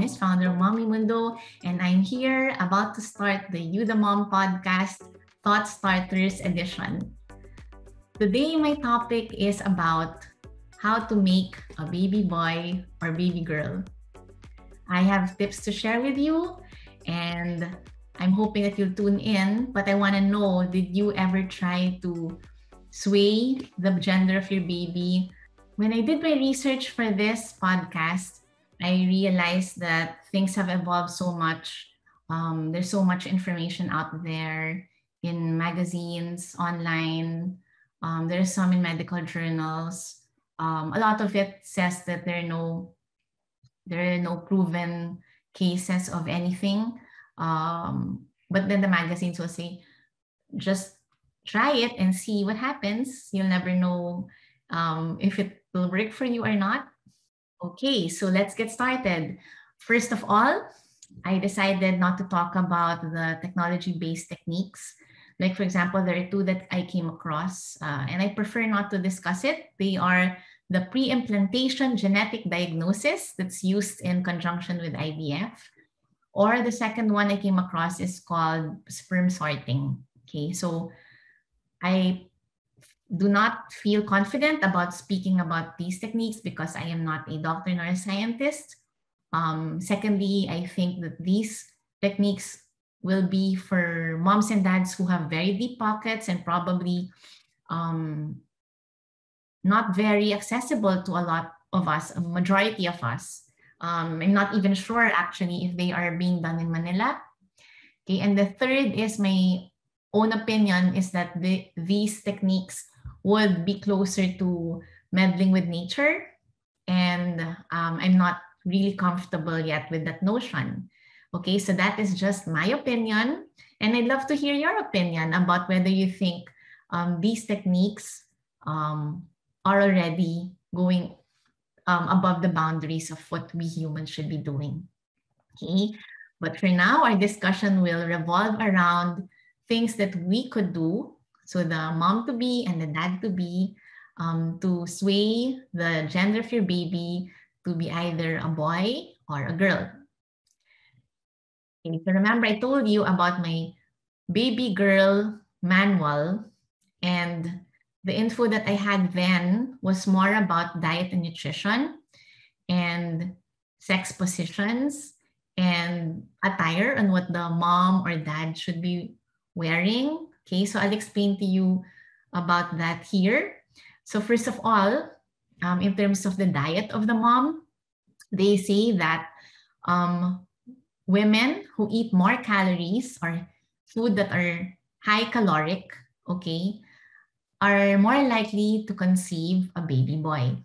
Janice, founder of Mundo, and I'm here about to start the You the Mom podcast, Thought Starters edition. Today, my topic is about how to make a baby boy or baby girl. I have tips to share with you, and I'm hoping that you'll tune in, but I want to know, did you ever try to sway the gender of your baby? When I did my research for this podcast, I realized that things have evolved so much. There's so much information out there in magazines, online. There's some in medical journals. A lot of it says that there are no proven cases of anything. But then the magazines will say, just try it and see what happens. You'll never know if it will work for you or not. Okay, so let's get started. First of all, I decided not to talk about the technology-based techniques. Like, for example, there are two that I came across, and I prefer not to discuss it. They are the pre-implantation genetic diagnosis that's used in conjunction with IVF, or the second one I came across is called sperm sorting. Okay, so I do not feel confident about speaking about these techniques because I am not a doctor nor a scientist. Secondly, I think that these techniques will be for moms and dads who have very deep pockets and probably not very accessible to a lot of us, a majority of us. I'm not even sure actually if they are being done in Manila. Okay, and the third is my own opinion is that these techniques would be closer to meddling with nature, and I'm not really comfortable yet with that notion. Okay, so that is just my opinion, and I'd love to hear your opinion about whether you think these techniques are already going above the boundaries of what we humans should be doing. Okay, but for now, our discussion will revolve around things that we could do. So the mom-to-be and the dad-to-be to sway the gender of your baby to be either a boy or a girl. Okay, so remember, I told you about my baby girl manual, and the info that I had then was more about diet and nutrition and sex positions and attire and what the mom or dad should be wearing. Okay, so I'll explain to you about that here. So first of all, in terms of the diet of the mom, they say that women who eat more calories or food that are high caloric, okay, are more likely to conceive a baby boy.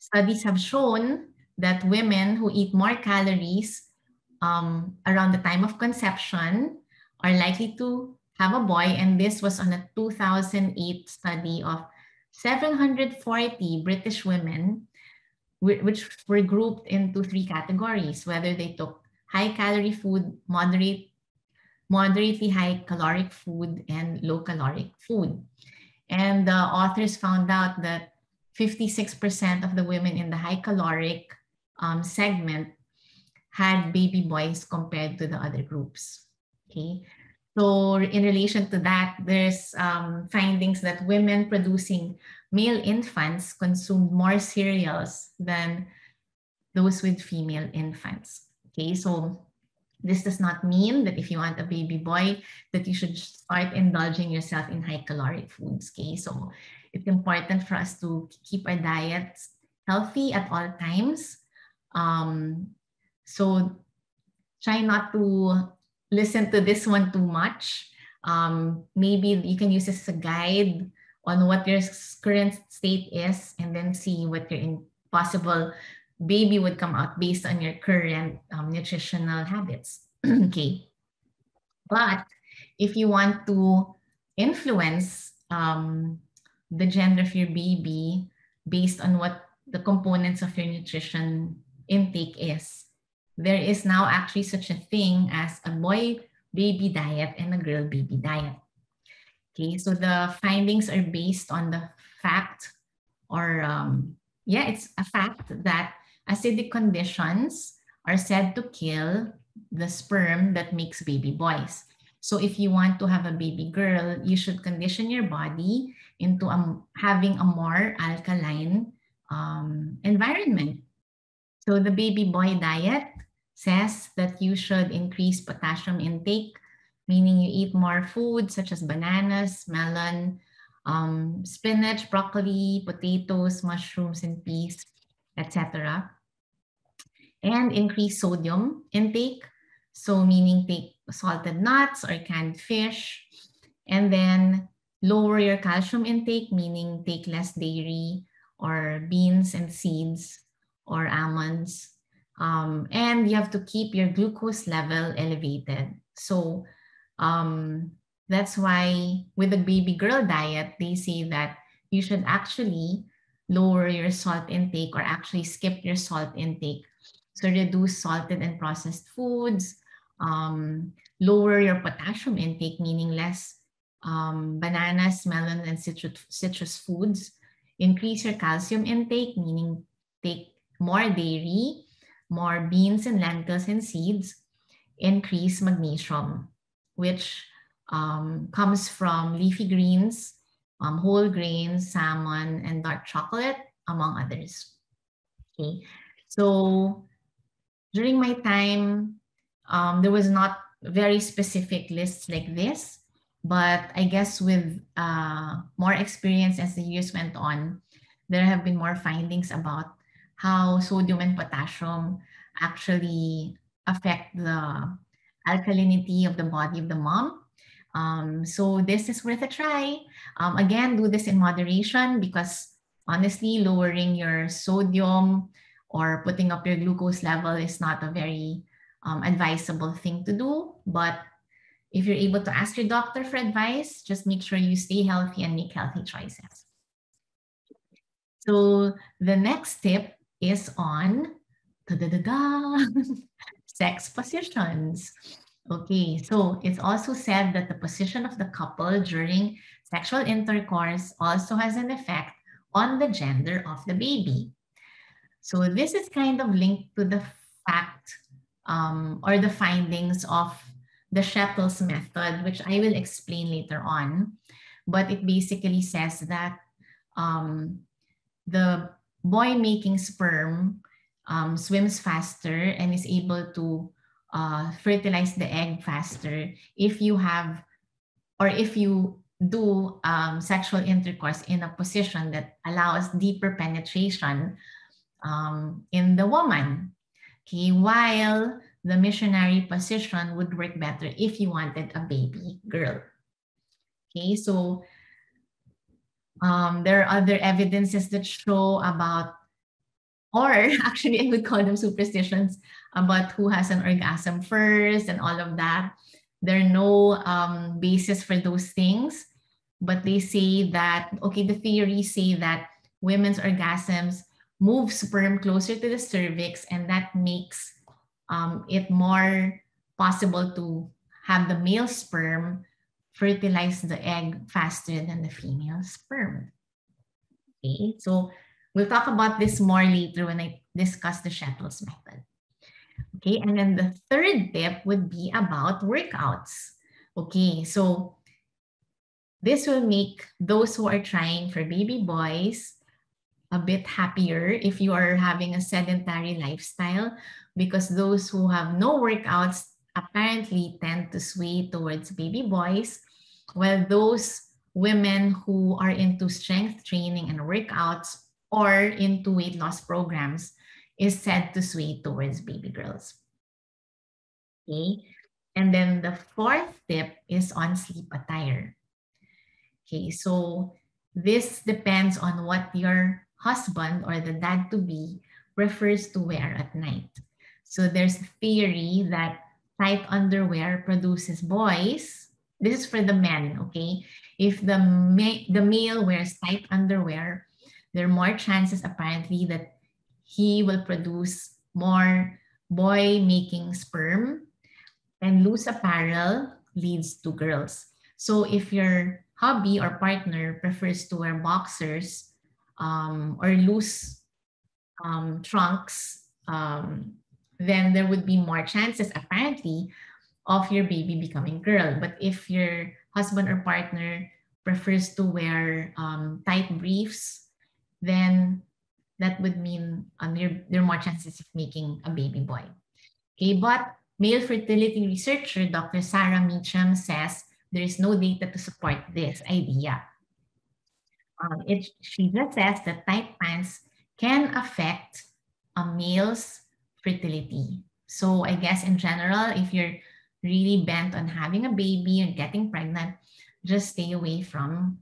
Studies have shown that women who eat more calories around the time of conception are likely to have a boy, and this was on a 2008 study of 740 British women, which were grouped into three categories, whether they took high-calorie food, moderately high-caloric food, and low-caloric food. And the authors found out that 56% of the women in the high-caloric segment had baby boys compared to the other groups. Okay, so in relation to that, there's findings that women producing male infants consumed more cereals than those with female infants. Okay, so this does not mean that if you want a baby boy, that you should start indulging yourself in high caloric foods. Okay, so it's important for us to keep our diets healthy at all times. So try not to listen to this one too much. Maybe you can use this as a guide on what your current state is, and then see what your possible baby would come out based on your current nutritional habits. Okay, but if you want to influence the gender of your baby based on what the components of your nutrition intake is, there is now actually such a thing as a boy baby diet and a girl baby diet. Okay, so the findings are based on the fact, or it's a fact that acidic conditions are said to kill the sperm that makes baby boys. So if you want to have a baby girl, you should condition your body into having a more alkaline environment. So the baby boy diet says that you should increase potassium intake, meaning you eat more food such as bananas, melon, spinach, broccoli, potatoes, mushrooms, and peas, etc. And increase sodium intake, so meaning take salted nuts or canned fish. And then lower your calcium intake, meaning take less dairy or beans and seeds or almonds. And you have to keep your glucose level elevated. So that's why with the baby girl diet, they say that you should actually lower your salt intake or actually skip your salt intake. So reduce salted and processed foods, lower your potassium intake, meaning less bananas, melon, and citrus foods. Increase your calcium intake, meaning take more dairy, more beans and lentils and seeds. Increase magnesium, which comes from leafy greens, whole grains, salmon, and dark chocolate, among others. Okay, so during my time, there was not very specific lists like this, but I guess with more experience as the years went on, there have been more findings about how sodium and potassium actually affect the alkalinity of the body of the mom. So this is worth a try. Again, do this in moderation because honestly, lowering your sodium or putting up your glucose level is not a very advisable thing to do. But if you're able to ask your doctor for advice, just make sure you stay healthy and make healthy choices. So the next tip is on sex positions. Okay, so it's also said that the position of the couple during sexual intercourse also has an effect on the gender of the baby. So this is kind of linked to the fact or the findings of the Shettles method, which I will explain later on. But it basically says that the boy making sperm swims faster and is able to fertilize the egg faster if you have or if you do sexual intercourse in a position that allows deeper penetration in the woman. Okay, while the missionary position would work better if you wanted a baby girl. Okay, so there are other evidences that show about, or actually I would call them superstitions, about who has an orgasm first and all of that. There are no basis for those things, but they say that, okay, the theories say that women's orgasms move sperm closer to the cervix, and that makes it more possible to have the male sperm fertilize the egg faster than the female sperm. Okay, so we'll talk about this more later when I discuss the Shettles method. Okay, and then the third tip would be about workouts. Okay, so this will make those who are trying for baby boys a bit happier if you are having a sedentary lifestyle, because those who have no workouts apparently tend to sway towards baby boys, while those women who are into strength training and workouts or into weight loss programs is said to sway towards baby girls. Okay, and then the fourth tip is on sleep attire. Okay, so this depends on what your husband or the dad-to-be prefers to wear at night. So there's a theory that tight underwear produces boys. This is for the men, okay? If the male wears tight underwear, there are more chances apparently that he will produce more boy-making sperm, and loose apparel leads to girls. So if your hubby or partner prefers to wear boxers or loose trunks, then there would be more chances, apparently, of your baby becoming girl. But if your husband or partner prefers to wear tight briefs, then that would mean there are more chances of making a baby boy. Okay, but male fertility researcher Dr. Sarah Meacham says there is no data to support this idea. She just says that tight pants can affect a male's fertility. So I guess in general, if you're really bent on having a baby and getting pregnant, just stay away from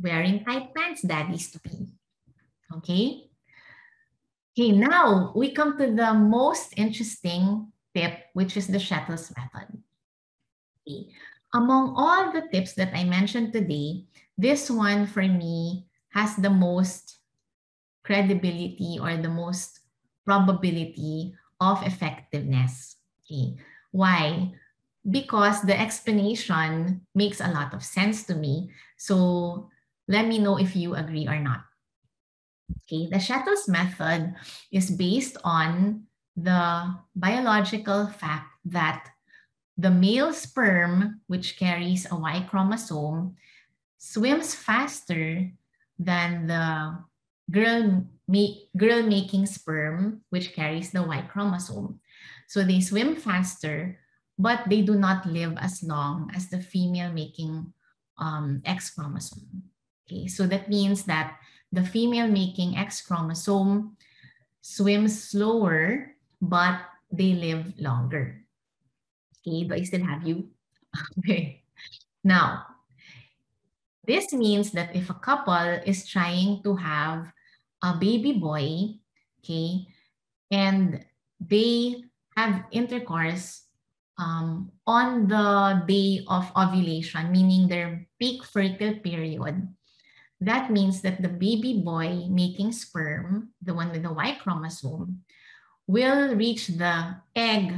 wearing tight pants, daddies to be. Okay? Okay, now we come to the most interesting tip, which is the shuttles method. Okay. Among all the tips that I mentioned today, this one for me has the most credibility or the most probability of effectiveness. Okay. Why? Because the explanation makes a lot of sense to me. So let me know if you agree or not. Okay, the shuttles method is based on the biological fact that the male sperm, which carries a Y chromosome, swims faster than the girl-making sperm, which carries the Y chromosome. So they swim faster, but they do not live as long as the female-making X chromosome. Okay, so that means that the female-making X chromosome swims slower, but they live longer. Okay, do I still have you? Okay. Now, this means that if a couple is trying to have a baby boy, okay, and they have intercourse on the day of ovulation, meaning their peak fertile period, that means that the baby boy making sperm, the one with the Y chromosome, will reach the egg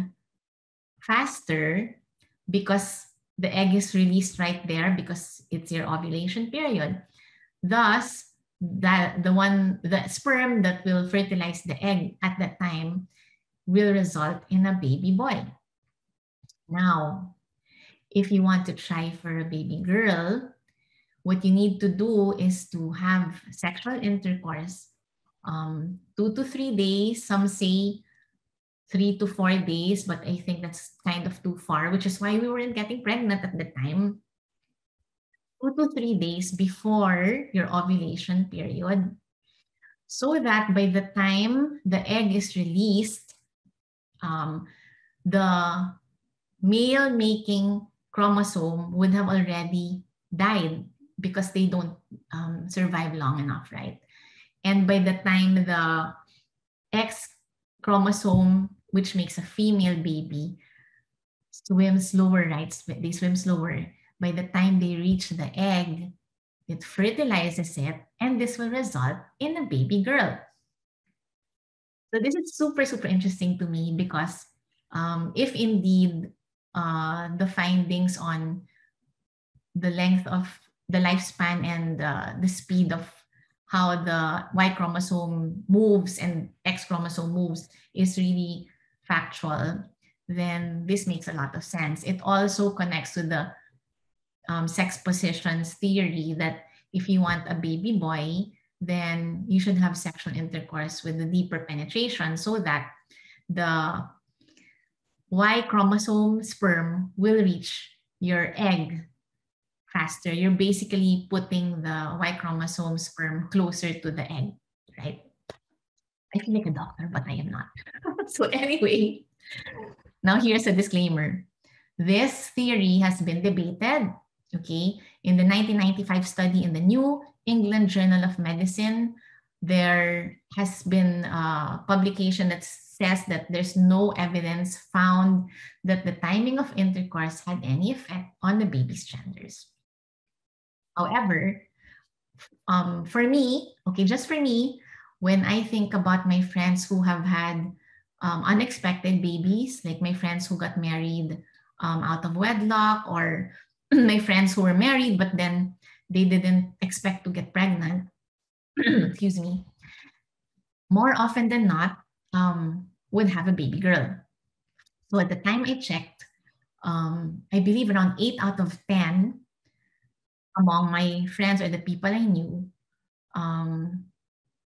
faster because the egg is released right there because it's your ovulation period. Thus, the sperm that will fertilize the egg at that time will result in a baby boy. Now, if you want to try for a baby girl, what you need to do is to have sexual intercourse 2 to 3 days. Some say 3 to 4 days, but I think that's kind of too far, which is why we weren't getting pregnant at the time. 2 to 3 days before your ovulation period, so that by the time the egg is released, the male making chromosome would have already died because they don't survive long enough, right? And by the time the X chromosome, which makes a female baby, swims slower, right? They swim slower. By the time they reach the egg, it fertilizes it, and this will result in a baby girl. So this is super, super interesting to me because if indeed the findings on the length of the lifespan and the speed of how the Y chromosome moves and X chromosome moves is really factual, then this makes a lot of sense. It also connects to the sex positions theory that if you want a baby boy, then you should have sexual intercourse with the deeper penetration so that the Y chromosome sperm will reach your egg faster. You're basically putting the Y chromosome sperm closer to the egg, right? I feel like a doctor, but I am not. So anyway, now here's a disclaimer. This theory has been debated, okay? In the 1995 study in the New England Journal of Medicine, there has been a publication that says that there's no evidence found that the timing of intercourse had any effect on the baby's genders. However, for me, okay, just for me, when I think about my friends who have had unexpected babies, like my friends who got married out of wedlock, or my friends who were married, but then they didn't expect to get pregnant, excuse me, more often than not, would have a baby girl. So at the time I checked, I believe around 8 out of 10 among my friends or the people I knew um,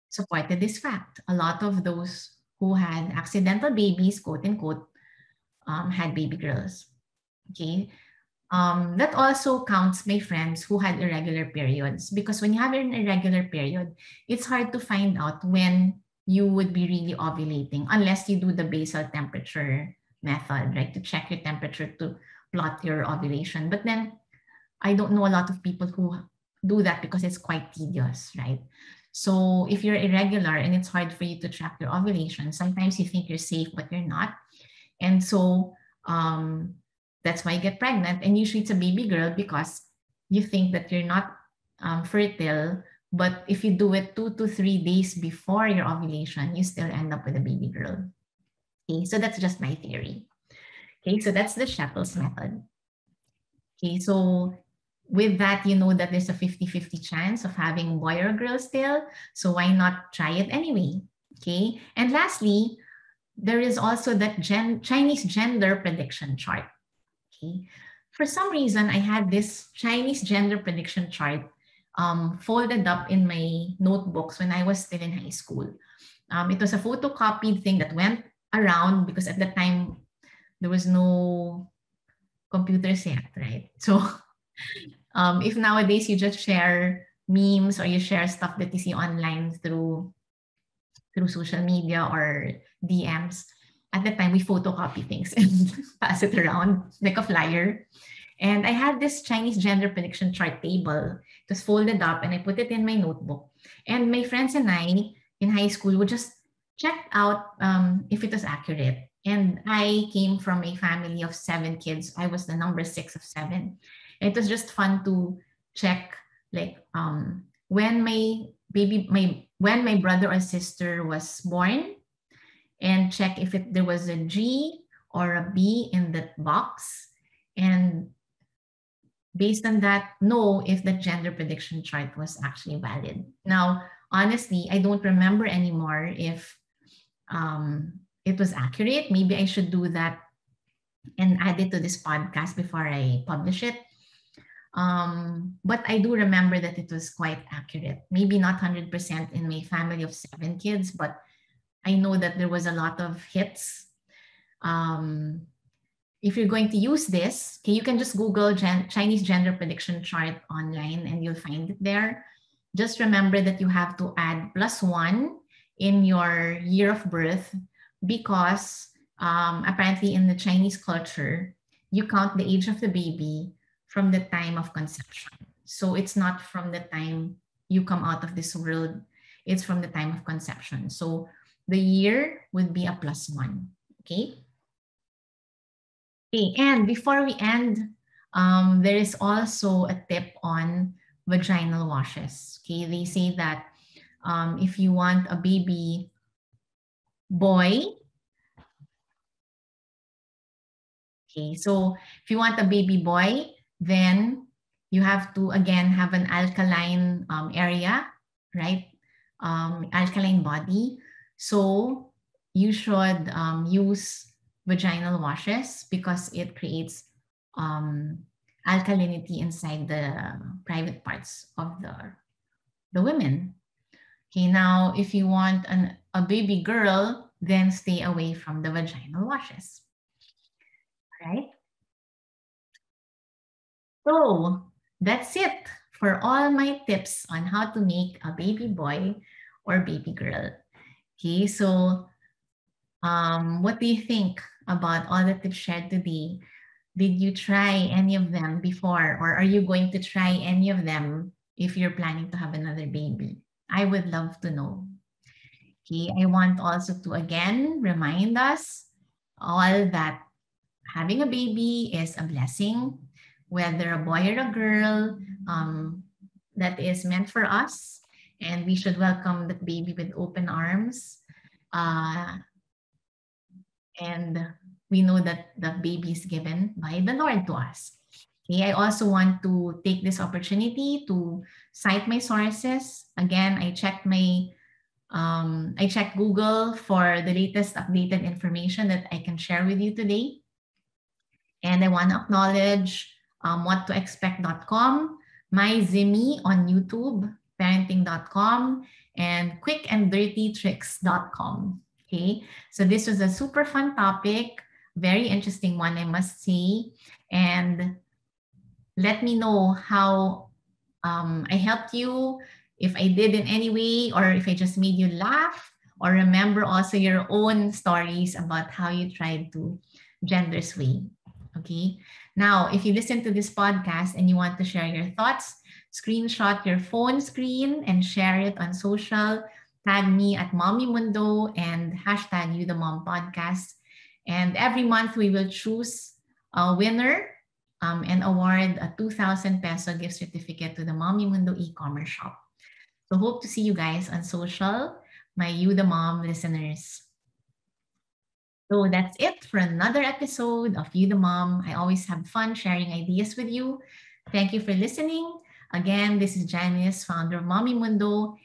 supported this fact. A lot of those who had accidental babies, quote unquote, had baby girls. Okay. That also counts my friends who had irregular periods, because when you have an irregular period, it's hard to find out when you would be really ovulating unless you do the basal temperature method, right? To check your temperature to plot your ovulation. But then I don't know a lot of people who do that because it's quite tedious, right? So if you're irregular and it's hard for you to track your ovulation, sometimes you think you're safe, but you're not. And so that's why you get pregnant. And usually it's a baby girl because you think that you're not fertile. But if you do it 2 to 3 days before your ovulation, you still end up with a baby girl. Okay, so that's just my theory. Okay, so that's the Shackles method. Okay, so with that, you know that there's a 50-50 chance of having boy or girl still. So why not try it anyway? Okay, and lastly, there is also that Chinese gender prediction chart. Okay, for some reason, I had this Chinese gender prediction chart folded up in my notebooks when I was still in high school. It was a photocopied thing that went around because at the time there was no computers yet, right? So if nowadays you just share memes or you share stuff that you see online through social media or DMs, at the time we photocopy things and pass it around like a flyer. And I had this Chinese gender prediction chart table. It was folded up and I put it in my notebook. And my friends and I in high school would just check out if it was accurate. And I came from a family of 7 kids. I was the number 6 of 7. And it was just fun to check like when my brother or sister was born, and check if there was a G or a B in that box. And based on that, know if the gender prediction chart was actually valid. Now, honestly, I don't remember anymore if it was accurate. Maybe I should do that and add it to this podcast before I publish it. But I do remember that it was quite accurate. Maybe not 100% in my family of 7 kids, but I know that there was a lot of hits. If you're going to use this, okay, you can just Google Chinese gender prediction chart online and you'll find it there. Just remember that you have to add +1 in your year of birth because apparently in the Chinese culture, you count the age of the baby from the time of conception. So it's not from the time you come out of this world, it's from the time of conception. So the year would be a +1, okay? Okay, and before we end, there is also a tip on vaginal washes. Okay, they say that if you want a baby boy, okay, so if you want a baby boy, then you have to again have an alkaline area, right? Alkaline body. So you should use vaginal washes because it creates alkalinity inside the private parts of the women. Okay, now if you want a baby girl, then stay away from the vaginal washes. All right? So that's it for all my tips on how to make a baby boy or baby girl. Okay, so what do you think about all the tips shared today? Did you try any of them before, or are you going to try any of them if you're planning to have another baby? I would love to know. Okay, I want also to again remind us all that having a baby is a blessing, whether a boy or a girl, that is meant for us, and we should welcome that baby with open arms. And we know that the baby is given by the Lord to us. Okay, I also want to take this opportunity to cite my sources. Again, I checked my I checked Google for the latest updated information that I can share with you today. And I want to acknowledge whattoexpect.com, my Zimmy on YouTube, parenting.com, and quickanddirtytricks.com. Okay, so this was a super fun topic, very interesting one, I must say. And let me know how I helped you, if I did in any way, or if I just made you laugh, or remember also your own stories about how you tried to gender sway. Okay. Now, if you listen to this podcast and you want to share your thoughts, screenshot your phone screen and share it on social. Tag me at Mommy Mundo and hashtag You the Mom Podcast. And every month we will choose a winner and award a 2,000 peso gift certificate to the Mommy Mundo e-commerce shop. So hope to see you guys on social, my You the Mom listeners. So that's it for another episode of You the Mom. I always have fun sharing ideas with you. Thank you for listening. Again, this is Janice, founder of Mommy Mundo.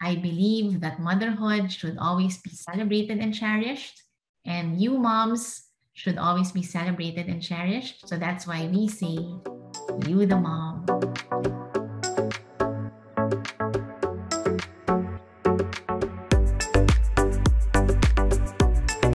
I believe that motherhood should always be celebrated and cherished, and you moms should always be celebrated and cherished. So that's why we say, You the Mom.